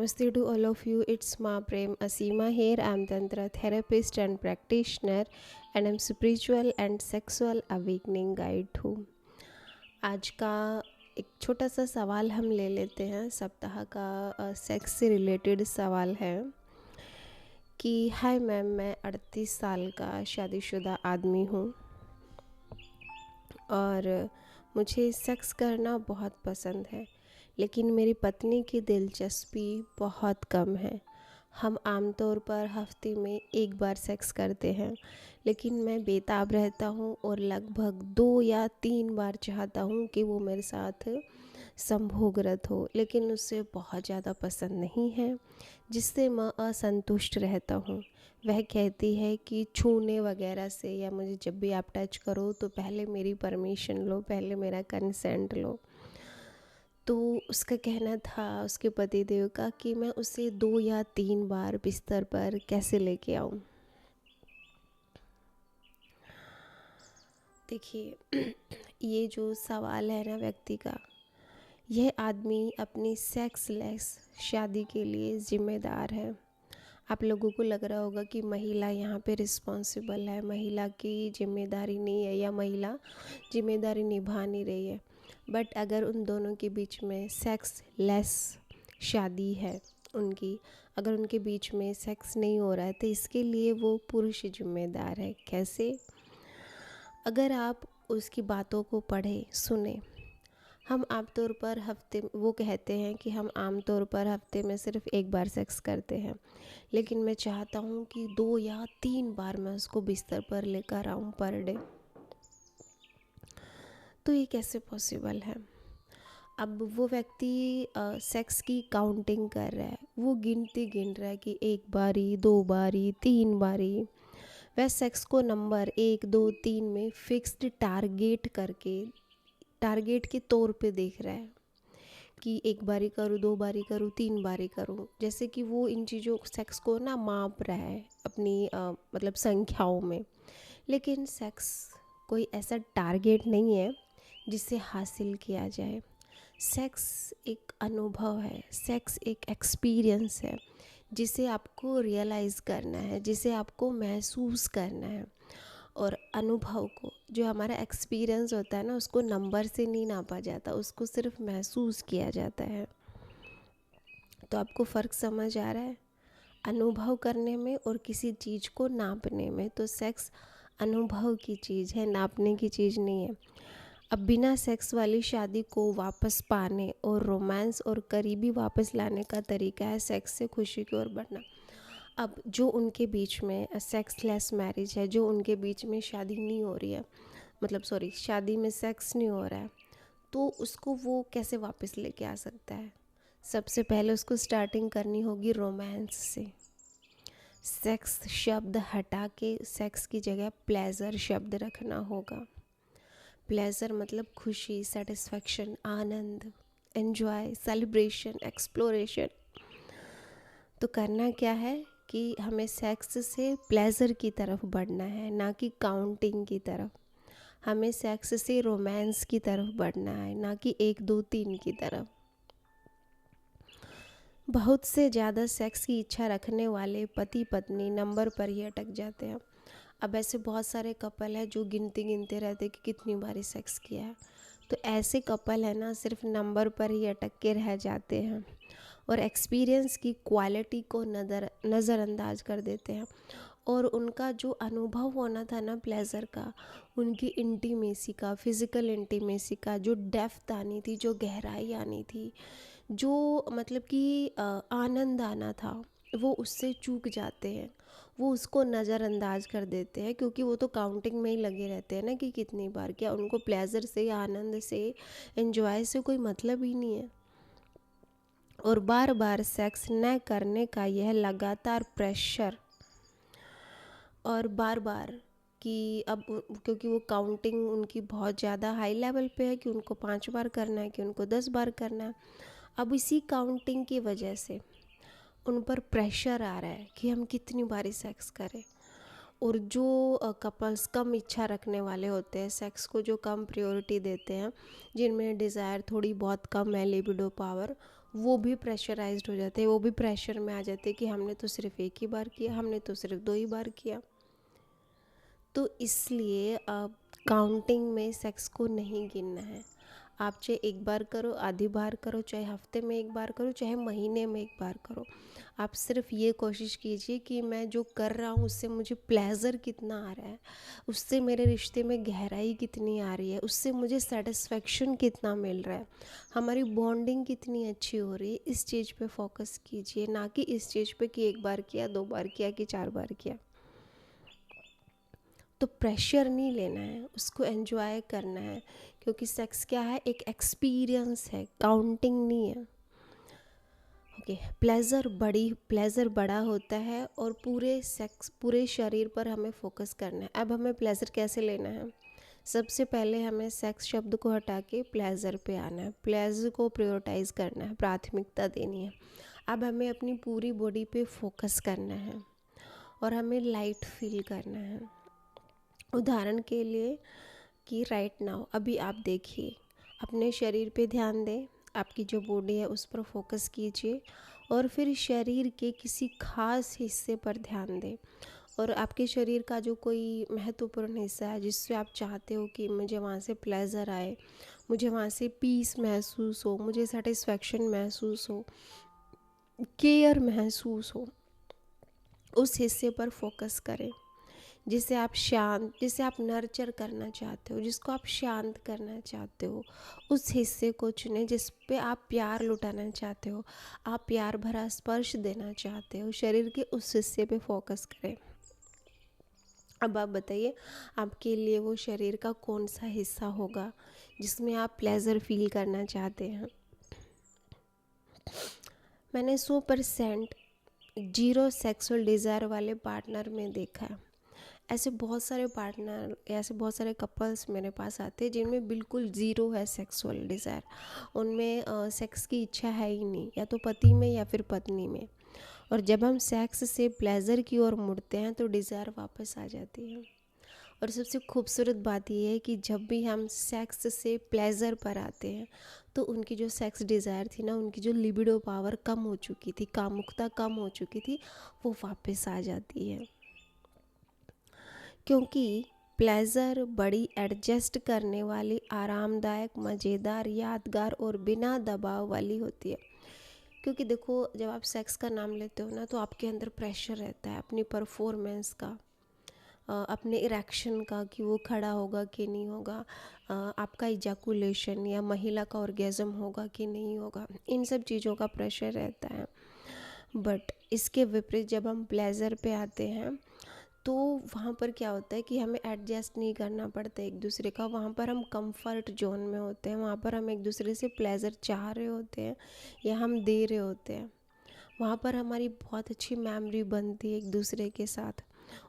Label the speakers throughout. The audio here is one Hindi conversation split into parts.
Speaker 1: Namaste to all of you. It's Ma Prem Asima here. I'm Tantra therapist and practitioner, and I'm spiritual and sexual awakening guide too. आज का एक छोटा सा सवाल हम ले लेते हैं। सप्ताह का सेक्स से रिलेटेड सवाल है कि हाय मैम, मैं 38 साल का शादीशुदा आदमी हूँ और मुझे सेक्स करना बहुत पसंद है, लेकिन मेरी पत्नी की दिलचस्पी बहुत कम है। हम आमतौर पर हफ्ते में एक बार सेक्स करते हैं, लेकिन मैं बेताब रहता हूँ और लगभग 2 या 3 बार चाहता हूँ कि वो मेरे साथ संभोगरत हो, लेकिन उसे बहुत ज़्यादा पसंद नहीं है, जिससे मैं असंतुष्ट रहता हूँ। वह कहती है कि छूने वगैरह से या मुझे जब भी आप टच करो तो पहले मेरी परमिशन लो, पहले मेरा कंसेंट लो। तो उसका कहना था, उसके पतिदेव का, कि मैं उसे 2 या 3 बार बिस्तर पर कैसे लेके आऊं। देखिए, ये जो सवाल है ना व्यक्ति का, यह आदमी अपनी सेक्सलेस शादी के लिए ज़िम्मेदार है। आप लोगों को लग रहा होगा कि महिला यहाँ पे रिस्पॉन्सिबल है, महिला की जिम्मेदारी नहीं है या महिला जिम्मेदारी निभा नहीं रही है। बट अगर उन दोनों के बीच में सेक्स लेस शादी है उनकी, अगर उनके बीच में सेक्स नहीं हो रहा है, तो इसके लिए वो पुरुष जिम्मेदार है। कैसे? अगर आप उसकी बातों को पढ़ें, सुने। हम आमतौर पर वो कहते हैं कि हम आमतौर पर हफ्ते में सिर्फ एक बार सेक्स करते हैं, लेकिन मैं चाहता हूँ कि 2 या 3 बार मैं उसको बिस्तर पर लेकर आऊँ पर डे। तो ये कैसे पॉसिबल है? अब वो व्यक्ति सेक्स की काउंटिंग कर रहा है, वो गिनती गिन रहा है कि 1 बारी, 2 बारी, 3 बारी। वह सेक्स को नंबर 1, 2, 3 में फिक्स्ड टारगेट करके, टारगेट के तौर पे देख रहा है कि 1 बारी करूँ, 2 बारी करूँ, 3 बारी करूँ। जैसे कि वो इन चीज़ों सेक्स को ना माप रहा है अपनी मतलब संख्याओं में। लेकिन सेक्स कोई ऐसा टारगेट नहीं है जिसे हासिल किया जाए। सेक्स एक अनुभव है, सेक्स एक एक्सपीरियंस है जिसे आपको रियलाइज़ करना है, जिसे आपको महसूस करना है। और अनुभव को, जो हमारा एक्सपीरियंस होता है ना, उसको नंबर से नहीं नापा जाता, उसको सिर्फ महसूस किया जाता है। तो आपको फ़र्क समझ आ रहा है अनुभव करने में और किसी चीज़ को नापने में? तो सेक्स अनुभव की चीज़ है, नापने की चीज़ नहीं है। अब बिना सेक्स वाली शादी को वापस पाने और रोमांस और करीबी वापस लाने का तरीका है सेक्स से खुशी की ओर बढ़ना। अब जो उनके बीच में सेक्सलेस मैरिज है, जो उनके बीच में शादी नहीं हो रही है, मतलब सॉरी, शादी में सेक्स नहीं हो रहा है, तो उसको वो कैसे वापस लेके आ सकता है? सबसे पहले उसको स्टार्टिंग करनी होगी रोमांस से। सेक्स शब्द हटा के सेक्स की जगह प्लेजर शब्द रखना होगा। प्लेजर मतलब खुशी, सेटिस्फैक्शन, आनंद, एन्जॉय, सेलिब्रेशन, एक्सप्लोरेशन। तो करना क्या है कि हमें सेक्स से प्लेजर की तरफ बढ़ना है, ना कि काउंटिंग की तरफ। हमें सेक्स से रोमांस की तरफ बढ़ना है, ना कि 1, 2, 3 की तरफ। बहुत से ज़्यादा सेक्स की इच्छा रखने वाले पति पत्नी नंबर पर ही अटक जाते हैं। अब ऐसे बहुत सारे कपल हैं जो गिनते गिनते रहते कि कितनी बारी सेक्स किया है। तो ऐसे कपल है ना, सिर्फ नंबर पर ही अटक के रह जाते हैं और एक्सपीरियंस की क्वालिटी को नज़रअंदाज कर देते हैं। और उनका जो अनुभव होना था ना प्लेजर का, उनकी इंटीमेसी का, फिज़िकल इंटीमेसी का जो डेप्थ आनी थी, जो गहराई आनी थी, जो मतलब कि आनंद आना था, वो उससे चूक जाते हैं। वो उसको नज़रअंदाज कर देते हैं, क्योंकि वो तो काउंटिंग में ही लगे रहते हैं ना कि कितनी बार किया। उनको प्लेजर से, आनंद से, एंजॉय से कोई मतलब ही नहीं है। और बार बार सेक्स न करने का यह लगातार प्रेशर, और बार बार कि अब क्योंकि वो काउंटिंग उनकी बहुत ज़्यादा हाई लेवल पे है कि उनको 5 बार करना है, कि उनको 10 बार करना है। अब इसी काउंटिंग की वजह से उन पर प्रेशर आ रहा है कि हम कितनी बारी सेक्स करें। और जो कपल्स कम इच्छा रखने वाले होते हैं, सेक्स को जो कम प्रायोरिटी देते हैं, जिनमें डिज़ायर थोड़ी बहुत कम है, लिबिडो पावर, वो भी प्रेशराइज्ड हो जाते हैं, वो भी प्रेशर में आ जाते हैं कि हमने तो सिर्फ एक ही बार किया, हमने तो सिर्फ 2 ही बार किया। तो इसलिए काउंटिंग में सेक्स को नहीं गिनना है। आप चाहे एक बार करो, आधी बार करो, चाहे हफ्ते में एक बार करो, चाहे महीने में एक बार करो। आप सिर्फ ये कोशिश कीजिए कि मैं जो कर रहा हूँ उससे मुझे प्लेज़र कितना आ रहा है, उससे मेरे रिश्ते में गहराई कितनी आ रही है, उससे मुझे सेटिस्फेक्शन कितना मिल रहा है, हमारी बॉन्डिंग कितनी अच्छी हो रही है। इस चीज़ पे फोकस कीजिए, ना कि इस चीज़ पे कि एक बार किया, 2 बार किया कि 4 बार किया। तो प्रेशर नहीं लेना है, उसको एंजॉय करना है, क्योंकि सेक्स क्या है, एक एक्सपीरियंस है, काउंटिंग नहीं है। ओके, प्लेज़र बड़ा होता है और पूरे शरीर पर हमें फोकस करना है। अब हमें प्लेज़र कैसे लेना है? सबसे पहले हमें सेक्स शब्द को हटा के प्लेज़र पे आना है, प्लेज़र को प्रायोरिटाइज़ करना है, प्राथमिकता देनी है। अब हमें अपनी पूरी बॉडी पे फोकस करना है और हमें लाइट फील करना है। उदाहरण के लिए कि राइट नाउ अभी आप देखिए, अपने शरीर पे ध्यान दें, आपकी जो बॉडी है उस पर फोकस कीजिए और फिर शरीर के किसी खास हिस्से पर ध्यान दें। और आपके शरीर का जो कोई महत्वपूर्ण हिस्सा है जिससे आप चाहते हो कि मुझे वहाँ से प्लेज़र आए, मुझे वहाँ से पीस महसूस हो, मुझे सेटिस्फेक्शन महसूस हो, केयर महसूस हो, उस हिस्से पर फोकस करें। जिसे आप नर्चर करना चाहते हो, जिसको आप शांत करना चाहते हो, उस हिस्से को चुनें जिस पे आप प्यार लुटाना चाहते हो, आप प्यार भरा स्पर्श देना चाहते हो, शरीर के उस हिस्से पे फोकस करें। अब आप बताइए, आपके लिए वो शरीर का कौन सा हिस्सा होगा जिसमें आप प्लेज़र फील करना चाहते हैं। मैंने 100% जीरो सेक्सुअल डिज़ायर वाले पार्टनर में देखा है। ऐसे बहुत सारे कपल्स मेरे पास आते हैं जिनमें बिल्कुल ज़ीरो है सेक्सुअल डिज़ायर। उनमें सेक्स की इच्छा है ही नहीं, या तो पति में या फिर पत्नी में। और जब हम सेक्स से प्लेज़र की ओर मुड़ते हैं तो डिज़ायर वापस आ जाती है। और सबसे खूबसूरत बात यह है कि जब भी हम सेक्स से प्लेज़र पर आते हैं तो उनकी जो सेक्स डिज़ायर थी ना, उनकी जो लिबिडो पावर कम हो चुकी थी, कामुकता कम हो चुकी थी, वो वापस आ जाती है। क्योंकि प्लेज़र बड़ी एडजस्ट करने वाली, आरामदायक, मज़ेदार, यादगार और बिना दबाव वाली होती है। क्योंकि देखो, जब आप सेक्स का नाम लेते हो ना तो आपके अंदर प्रेशर रहता है अपनी परफॉर्मेंस का, अपने इरेक्शन का कि वो खड़ा होगा कि नहीं होगा, आपका इजैकुलेशन या महिला का ऑर्गेज़म होगा कि नहीं होगा, इन सब चीज़ों का प्रेशर रहता है। बट इसके विपरीत जब हम प्लेज़र पे आते हैं तो वहाँ पर क्या होता है कि हमें एडजस्ट नहीं करना पड़ता एक दूसरे का, वहाँ पर हम कंफर्ट जोन में होते हैं, वहाँ पर हम एक दूसरे से प्लेज़र चाह रहे होते हैं या हम दे रहे होते हैं। वहाँ पर हमारी बहुत अच्छी मेमोरी बनती है एक दूसरे के साथ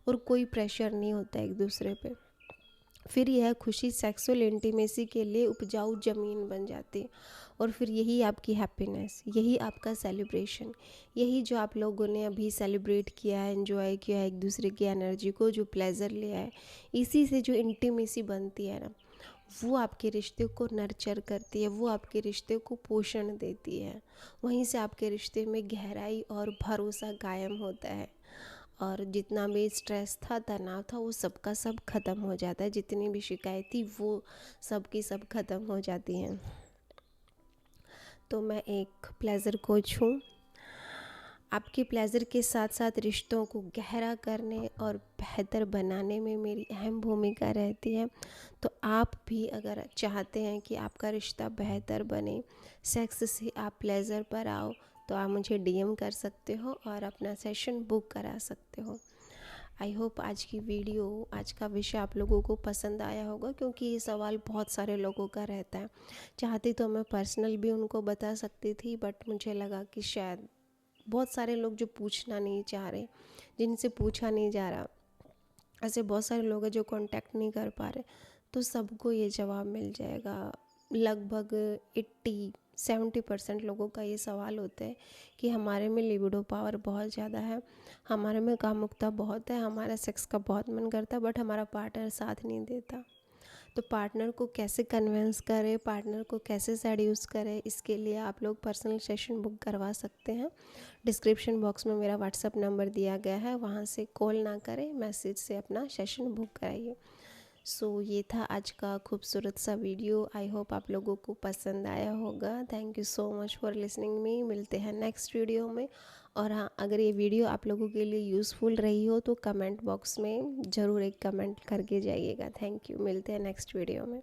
Speaker 1: और कोई प्रेशर नहीं होता एक दूसरे पे। फिर यह खुशी सेक्सुअल इंटीमेसी के लिए उपजाऊ ज़मीन बन जाती है और फिर यही आपकी हैप्पीनेस, यही आपका सेलिब्रेशन, यही जो आप लोगों ने अभी सेलिब्रेट किया है, एंजॉय किया है एक दूसरे की एनर्जी को, जो प्लेज़र लिया है, इसी से जो इंटीमेसी बनती है ना, वो आपके रिश्ते को नर्चर करती है, वो आपके रिश्ते को पोषण देती है। वहीं से आपके रिश्ते में गहराई और भरोसा कायम होता है और जितना भी स्ट्रेस था, तनाव था, वो सब का सब ख़त्म हो जाता है। जितनी भी शिकायत थी वो सब की सब ख़त्म हो जाती हैं। तो मैं एक प्लेज़र कोच हूँ। आपके प्लेज़र के साथ साथ रिश्तों को गहरा करने और बेहतर बनाने में मेरी अहम भूमिका रहती है। तो आप भी अगर चाहते हैं कि आपका रिश्ता बेहतर बने, सेक्स से आप प्लेज़र पर आओ, तो आप मुझे डीएम कर सकते हो और अपना सेशन बुक करा सकते हो। आई होप आज का विषय आप लोगों को पसंद आया होगा, क्योंकि ये सवाल बहुत सारे लोगों का रहता है। चाहती तो मैं पर्सनल भी उनको बता सकती थी, बट मुझे लगा कि शायद बहुत सारे लोग जो पूछना नहीं चाह रहे, जिनसे पूछा नहीं जा रहा, ऐसे बहुत सारे लोग हैं जो कांटेक्ट नहीं कर पा रहे, तो सबको ये जवाब मिल जाएगा। लगभग 70% लोगों का ये सवाल होता है कि हमारे में लिबिडो पावर बहुत ज़्यादा है, हमारे में कामुकता बहुत है, हमारा सेक्स का बहुत मन करता है, बट हमारा पार्टनर साथ नहीं देता। तो पार्टनर को कैसे कन्विंस करें, पार्टनर को कैसे सेड्यूस करें, इसके लिए आप लोग पर्सनल सेशन बुक करवा सकते हैं। डिस्क्रिप्शन बॉक्स में मेरा व्हाट्सअप नंबर दिया गया है, वहाँ से कॉल ना करें, मैसेज से अपना सेशन बुक कराइए। सो ये था आज का खूबसूरत सा वीडियो। आई होप आप लोगों को पसंद आया होगा। Thank you so much for listening me. मिलते हैं नेक्स्ट वीडियो में। और हाँ, अगर ये वीडियो आप लोगों के लिए यूज़फुल रही हो तो कमेंट बॉक्स में ज़रूर एक कमेंट करके जाइएगा। Thank you. मिलते हैं नेक्स्ट वीडियो में।